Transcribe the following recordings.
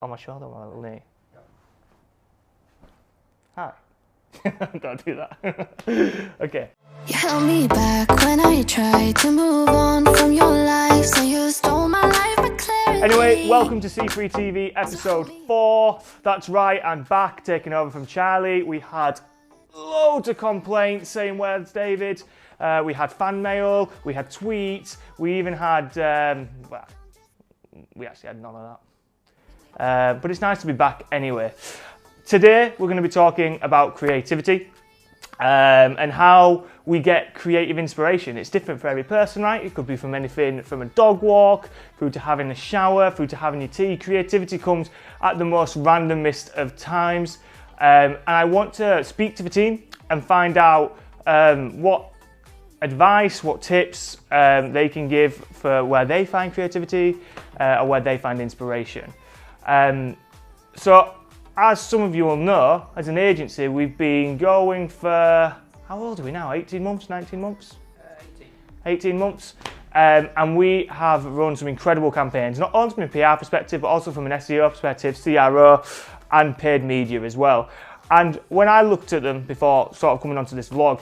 On my shoulder, on my little knee. Hi. Don't do that. Okay. You held me back when I tried to move on from your life, so you stole my life but clearly. Anyway, welcome to C3TV episode 4. That's right, I'm back, taking over from Charlie. We had loads of complaints saying, where's David? We had fan mail, we had tweets, we even had, well, we actually had none of that. But it's nice to be back anyway. Today, we're going to be talking about creativity and how we get creative inspiration. It's different for every person, right? It could be from anything from a dog walk, through to having a shower, through to having your tea. Creativity comes at the most randomest of times. And I want to speak to the team and find out what advice, what tips they can give for where they find creativity or where they find inspiration. So, as some of you will know, as an agency, we've been going for, how old are we now? 18 months, 19 months? 18 months. And we have run some incredible campaigns, not only from a PR perspective, but also from an SEO perspective, CRO, and paid media as well. And when I looked at them before sort of coming onto this vlog,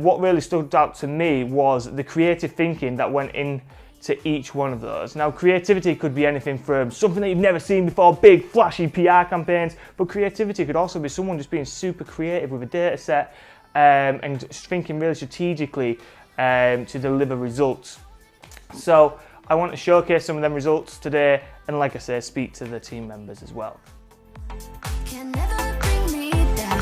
what really stood out to me was the creative thinking that went into each one of those. Now, creativity could be anything from something that you've never seen before, big flashy PR campaigns, but creativity could also be someone just being super creative with a data set and thinking really strategically to deliver results. So I want to showcase some of them results today and, like I say, speak to the team members as well. Can never bring me down.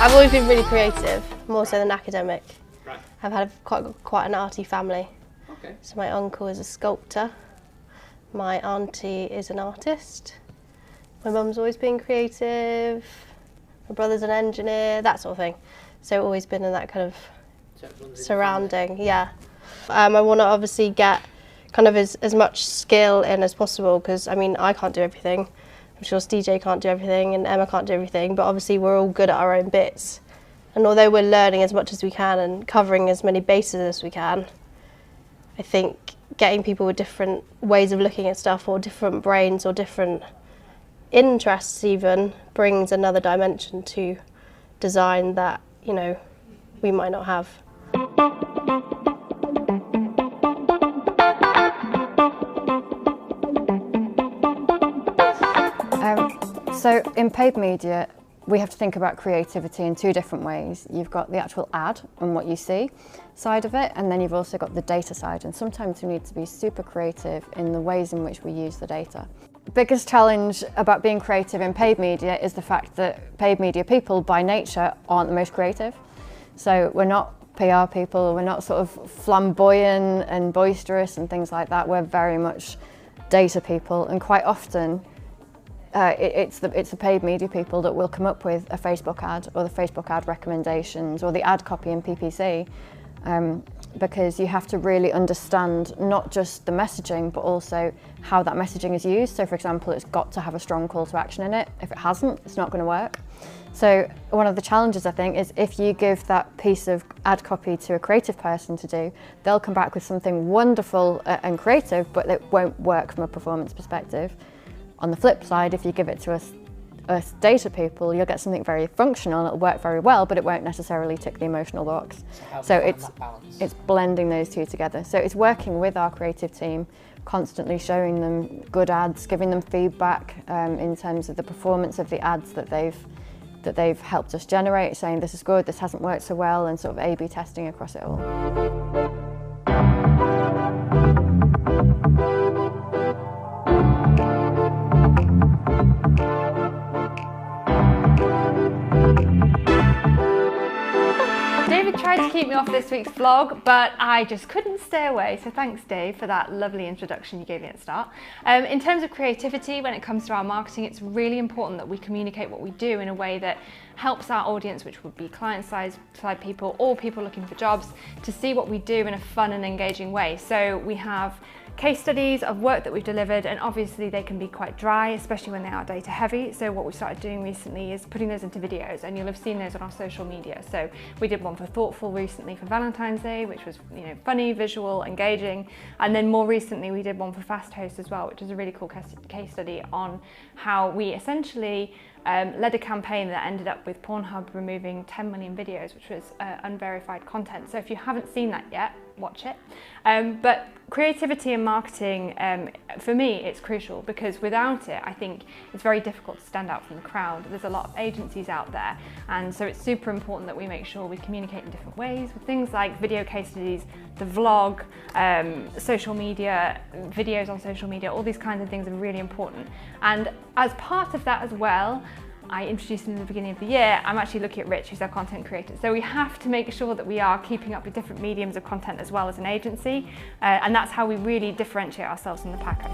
I've always been really creative, more so than academic. Right. I've had quite an arty family. Okay. So my uncle is a sculptor, my auntie is an artist, my mum's always been creative, my brother's an engineer, that sort of thing. So always been in that kind of surrounding, yeah. I want to obviously get kind of as much skill in as possible, because I mean I can't do everything. I'm sure DJ can't do everything and Emma can't do everything, but obviously we're all good at our own bits. And although we're learning as much as we can and covering as many bases as we can, I think getting people with different ways of looking at stuff or different brains or different interests even brings another dimension to design that, you know, we might not have. So in paid media, we have to think about creativity in two different ways. You've got the actual ad and what you see side of it, and then you've also got the data side. And sometimes we need to be super creative in the ways in which we use the data. The biggest challenge about being creative in paid media is the fact that paid media people by nature aren't the most creative. So we're not PR people, we're not sort of flamboyant and boisterous and things like that. We're very much data people, and quite often it's the paid media people that will come up with a Facebook ad or the Facebook ad recommendations or the ad copy in PPC, because you have to really understand not just the messaging but also how that messaging is used. So for example, it's got to have a strong call to action in it. If it hasn't, it's not going to work. So one of the challenges, I think, is if you give that piece of ad copy to a creative person to do, they'll come back with something wonderful and creative, but it won't work from a performance perspective. On the flip side, if you give it to us data people, you'll get something very functional, it'll work very well, but it won't necessarily tick the emotional box. So it's blending those two together. So it's working with our creative team, constantly showing them good ads, giving them feedback in terms of the performance of the ads that they've helped us generate, saying this is good, this hasn't worked so well, and sort of A/B testing across it all. David tried to keep me off this week's vlog, but I just couldn't stay away. So thanks, Dave, for that lovely introduction you gave me at the start. In terms of creativity, when it comes to our marketing, it's really important that we communicate what we do in a way that helps our audience, which would be client-side people or people looking for jobs, to see what we do in a fun and engaging way. So we have case studies of work that we've delivered, and obviously they can be quite dry, especially when they are data heavy. So what we started doing recently is putting those into videos, and you'll have seen those on our social media. So we did one for Thoughtful recently for Valentine's Day, which was, you know, funny, visual, engaging. And then more recently we did one for Fast Host as well, which is a really cool case study on how we essentially led a campaign that ended up with Pornhub removing 10 million videos, which was unverified content. So if you haven't seen that yet, watch it. But creativity and marketing, for me, it's crucial, because without it, I think it's very difficult to stand out from the crowd. There's a lot of agencies out there, and so it's super important that we make sure we communicate in different ways with things like video case studies, the vlog, social media, videos on social media. All these kinds of things are really important. And as part of that as well, I introduced him in the beginning of the year, I'm actually looking at Rich, who's our content creator. So we have to make sure that we are keeping up with different mediums of content as well as an agency. And that's how we really differentiate ourselves in the pack, I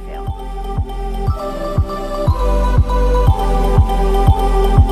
feel.